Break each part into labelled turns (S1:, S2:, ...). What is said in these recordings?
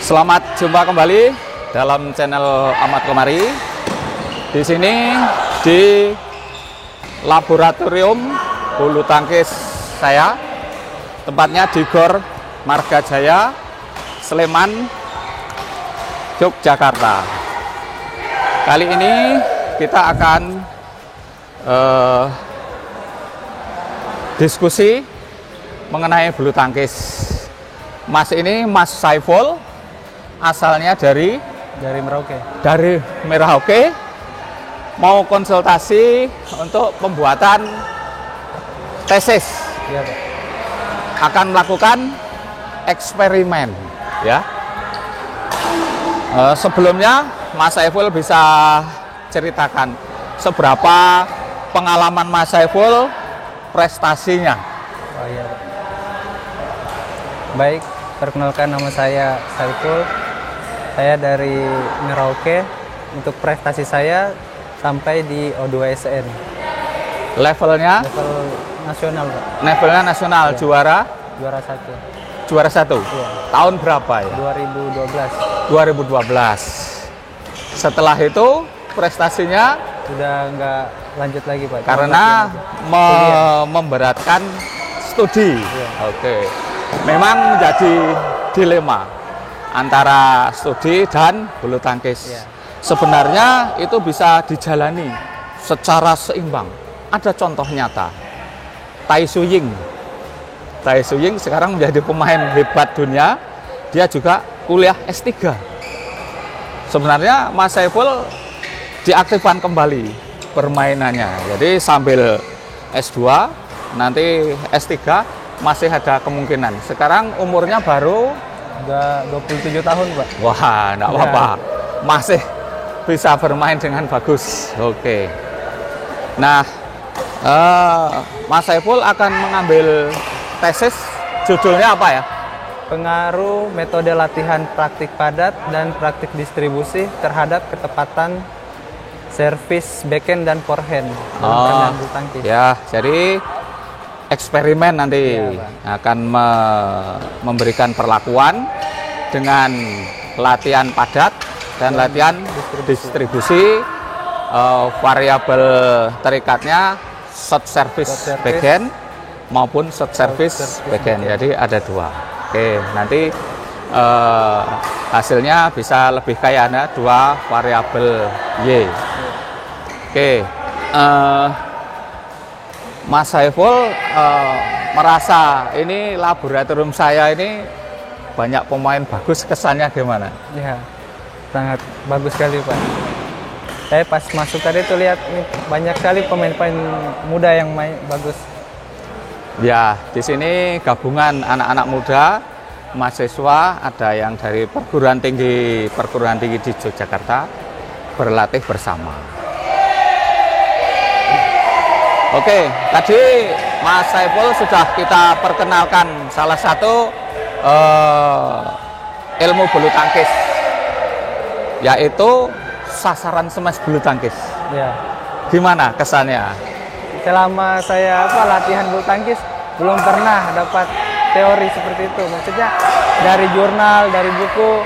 S1: Selamat jumpa kembali dalam channel Ahmad Komari. Di sini di laboratorium bulu tangkis saya, tempatnya di Gor Margajaya, Sleman, Yogyakarta. Kali ini kita akan diskusi mengenai bulu tangkis. Mas ini Mas Saiful, asalnya dari
S2: Merauke.
S1: Dari Merauke, mau konsultasi untuk pembuatan tesis.
S2: Iya, Pak.
S1: Akan melakukan eksperimen, ya. Sebelumnya Mas Saiful bisa ceritakan seberapa pengalaman Mas Saiful, prestasinya.
S2: Oh iya, Pak. Baik, perkenalkan nama saya Saiful. Saya dari Merauke. Untuk prestasi saya sampai di O2SN.
S1: Levelnya?
S2: Level nasional, Pak.
S1: Levelnya nasional,
S2: Ya.
S1: juara?
S2: Juara 1.
S1: Juara 1?
S2: Iya.
S1: Tahun berapa ya?
S2: 2012.
S1: 2012. Setelah itu prestasinya
S2: Sudah nggak lanjut lagi, Pak.
S1: karena memberatkan studi.
S2: Iya.
S1: Oke. Memang menjadi dilema antara studi dan bulu tangkis.
S2: Iya.
S1: Sebenarnya itu bisa dijalani secara seimbang. Ada contoh nyata. Tai Tzu Ying. Tai Tzu Ying sekarang menjadi pemain hebat dunia. Dia juga kuliah S3. Sebenarnya Mas Saiful diaktifkan kembali permainannya. Jadi sambil S2, nanti S3 masih ada kemungkinan. Sekarang umurnya baru
S2: Udah 27 tahun, Pak.
S1: wah, enggak apa-apa. Masih bisa bermain dengan bagus. Oke. Nah, Mas Saiful akan mengambil tesis, judulnya apa ya?
S2: Pengaruh metode latihan praktik padat dan praktik distribusi terhadap ketepatan servis backhand dan forehand dalam permainan bulu tangkis.
S1: Ya, jadi eksperimen nanti akan memberikan perlakuan dengan latihan padat dan latihan distribusi. Variabel terikatnya short service backhand maupun short service backhand. Jadi ada dua. Oke, nanti hasilnya bisa lebih kaya, ada dua variabel Y. Oke, Mas Saiful merasa ini laboratorium saya ini banyak pemain bagus, kesannya gimana?
S2: Ya, sangat bagus sekali, Pak. Saya pas masuk tadi tuh lihat nih, banyak sekali pemain-pemain muda yang main bagus.
S1: Ya, di sini gabungan anak-anak muda, mahasiswa, ada yang dari perguruan tinggi di Yogyakarta berlatih bersama. Oke, tadi Mas Saiful sudah kita perkenalkan salah satu ilmu bulu tangkis, yaitu sasaran smash bulu tangkis.
S2: Ya.
S1: Gimana kesannya?
S2: Selama saya latihan bulu tangkis belum pernah dapat teori seperti itu. Maksudnya dari jurnal, dari buku,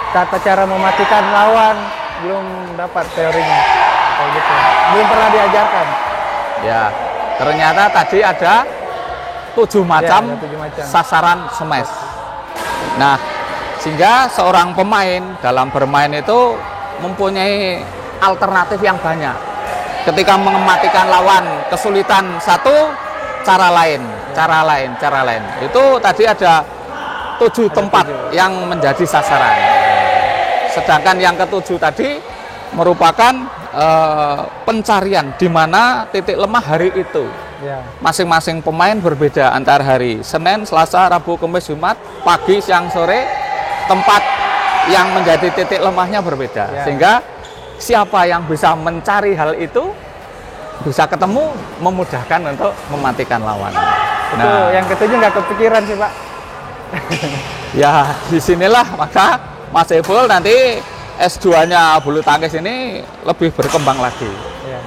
S2: tata cara mematikan lawan belum dapat teorinya. Kayak gitu. Belum pernah diajarkan.
S1: Ya, ternyata tadi ada 7 macam,
S2: ada 7 macam
S1: sasaran smash. Nah, sehingga seorang pemain dalam bermain itu mempunyai alternatif yang banyak. Ketika mematikan lawan kesulitan satu, cara lain. Itu tadi ada 7 tempat yang menjadi sasaran. Sedangkan yang ketujuh tadi merupakan pencarian di mana titik lemah hari itu.
S2: Ya.
S1: Masing-masing pemain berbeda antar hari. Senin, Selasa, Rabu, Kamis, Jumat, pagi, siang, sore, tempat yang menjadi titik lemahnya berbeda.
S2: Ya.
S1: Sehingga siapa yang bisa mencari hal itu bisa ketemu, memudahkan untuk mematikan lawan.
S2: Itu yang ketujuh nggak kepikiran sih, Pak.
S1: Ya, disinilah maka Mas Saiful nanti S2-nya bulu tangkis ini lebih berkembang lagi.
S2: Ya.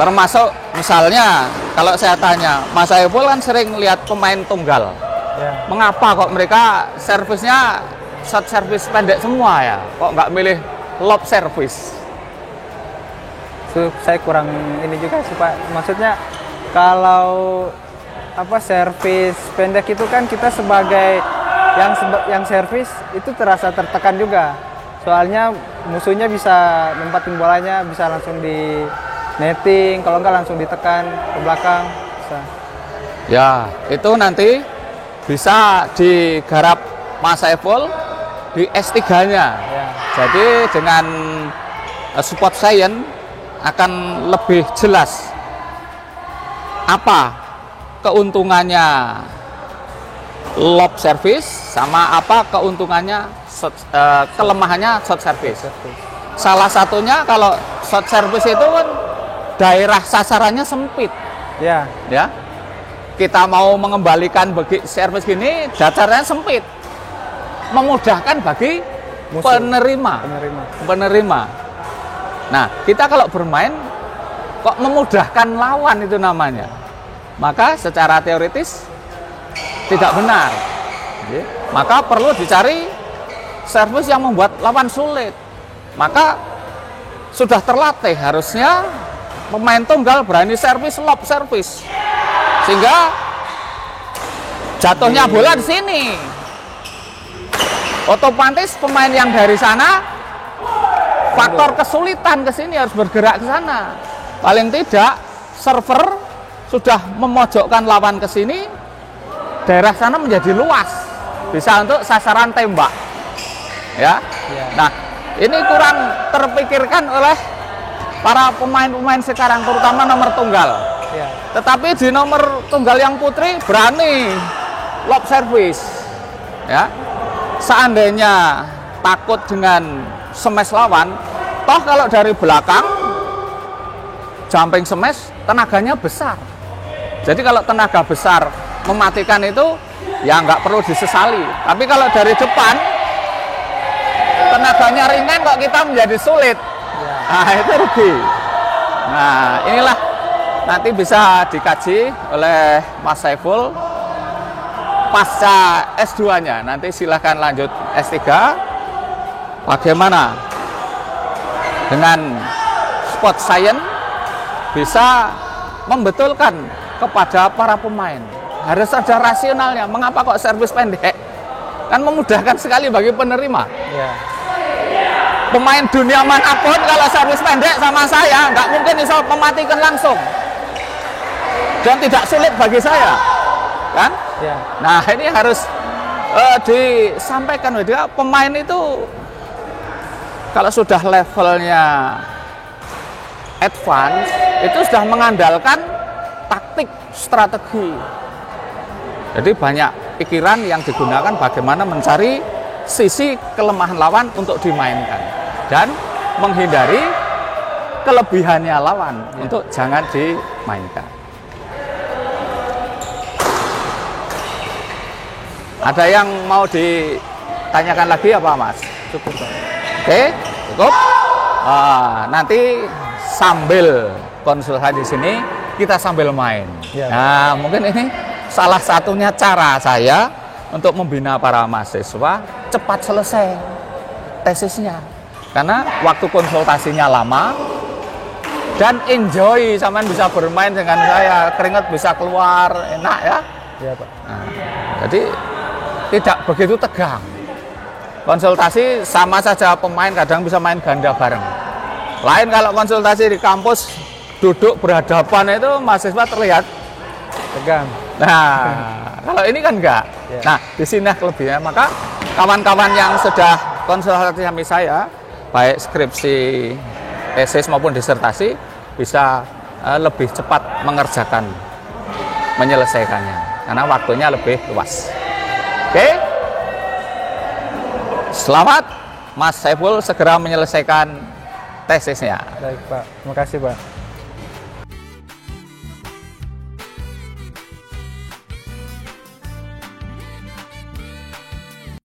S1: Termasuk misalnya kalau saya tanya, Mas Saiful kan sering lihat pemain tunggal.
S2: Ya.
S1: Mengapa kok mereka servisnya short service pendek semua ya? Kok nggak milih lob service?
S2: Saya kurang ini juga sih Pak. Maksudnya kalau servis pendek itu kan kita sebagai yang servis itu terasa tertekan juga. Soalnya musuhnya bisa nempatin bolanya, bisa langsung di netting, kalau enggak langsung ditekan ke belakang. Bisa.
S1: Ya, itu nanti bisa digarap Mas Saiful di S3-nya.
S2: Ya.
S1: Jadi dengan support science akan lebih jelas apa keuntungannya lob service sama apa keuntungannya kelemahannya short service. Salah satunya kalau short service itu kan daerah sasarannya sempit.
S2: Ya.
S1: Ya. Kita mau mengembalikan bagi service gini, dasarnya sempit. Memudahkan bagi
S2: Musuh.
S1: penerima. Nah, kita kalau bermain kok memudahkan lawan itu namanya. Maka secara teoritis tidak benar. Maka perlu dicari service yang membuat lawan sulit. Maka sudah terlatih harusnya pemain tunggal berani service lob service. Sehingga jatuhnya bola di sini. Otomatis pemain yang dari sana faktor kesulitan ke sini harus bergerak ke sana. Paling tidak server sudah memojokkan lawan ke sini, daerah sana menjadi luas, bisa untuk sasaran tembak. Ya. Nah, ini kurang terpikirkan oleh para pemain-pemain sekarang, terutama nomor tunggal.
S2: Ya.
S1: Tetapi di nomor tunggal yang putri berani lob service. Ya. Seandainya takut dengan smash lawan, toh kalau dari belakang jumping smash tenaganya besar. Jadi kalau tenaga besar mematikan itu ya nggak perlu disesali. Tapi kalau dari depan tenaganya ringan kok kita menjadi sulit. Nah, itu rugi. Nah, inilah nanti bisa dikaji oleh Mas Saiful pasca S2-nya. Nanti silahkan lanjut S3. Bagaimana dengan sport science bisa membetulkan kepada para pemain. Harus ada rasionalnya. Mengapa kok servis pendek? Kan memudahkan sekali bagi penerima.
S2: Ya.
S1: Pemain dunia manapun kalau servis pendek sama saya nggak mungkin bisa mematikan langsung. Dan tidak sulit bagi saya, kan?
S2: Ya.
S1: Nah, ini harus disampaikan dia pemain itu kalau sudah levelnya advance itu sudah mengandalkan taktik, strategi. Jadi banyak pikiran yang digunakan bagaimana mencari sisi kelemahan lawan untuk dimainkan dan menghindari kelebihannya lawan untuk jangan dimainkan. Ada yang mau ditanyakan lagi apa, Mas?
S2: Cukup, Pak.
S1: Oke, cukup. Nanti sambil konsultasi di sini kita sambil main.
S2: Ya.
S1: Nah, mungkin ini salah satunya cara saya untuk membina para mahasiswa cepat selesai tesisnya. Karena waktu konsultasinya lama dan enjoy, sampean bisa bermain dengan saya, keringat bisa keluar, enak ya.
S2: Ya, Pak.
S1: Nah, jadi tidak begitu tegang. Konsultasi sama saja, pemain kadang bisa main ganda bareng. Lain kalau konsultasi di kampus duduk berhadapan itu mahasiswa terlihat
S2: Tegang.
S1: Nah, kalau ini kan enggak.
S2: Ya.
S1: Nah, di sini kelebihannya. Maka kawan-kawan yang sudah konsultasi sama saya, baik skripsi, tesis maupun disertasi, bisa lebih cepat mengerjakan, menyelesaikannya. Karena waktunya lebih luas. Oke? Selamat, Mas Saiful segera menyelesaikan tesisnya.
S2: Baik, Pak. Terima kasih, Pak.